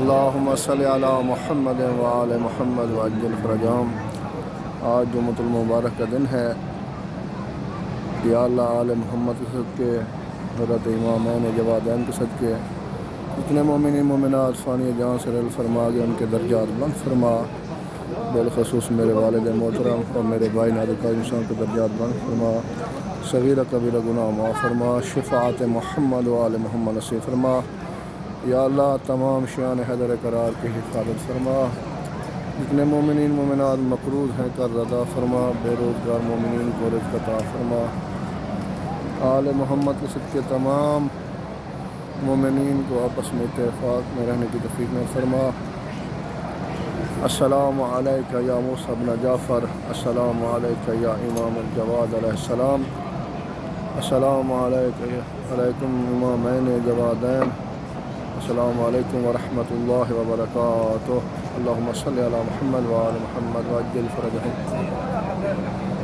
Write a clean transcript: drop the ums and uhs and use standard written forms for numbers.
اللہم صلی علی محمد وآل محمد وعجل فرجہم۔ آج جمعۃ المبارک کا دن ہے۔ یا اللہ آل محمد کے صدقے، حضرت امامین جوادین کے صدقے جتنے مومنین مومنات فانی جان سے رحل فرما گئے ان کے درجات بلند فرما، بالخصوص میرے والد محترم اور میرے بھائی نادکا انسان کے درجات بلند فرما، صغیرہ کبیرہ گناہ معاف فرما، شفاعت محمد و آل محمد نصیب فرما۔ یا اللہ تمام شیعان حیدر قرار کی حفاظت فرما، جتنے مومنین مومنات مقروض ہیں قرض ادا فرما، بے روزگار مومنین کو رزق عطا فرما، آل محمد کے صدقے تمام مومنین کو آپس میں اتفاق میں رہنے کی توفیق میں فرما۔ السلام علیکہ یا موسیٰ بن جعفر، السلام علیکہ یا امام الجواد علیہ السلام، السلام علیکم امامین جوادین، السلام علیکم ورحمۃ اللہ وبرکاتہ۔ اللہم صلی علی محمد وآل محمد وعجل فرجہم۔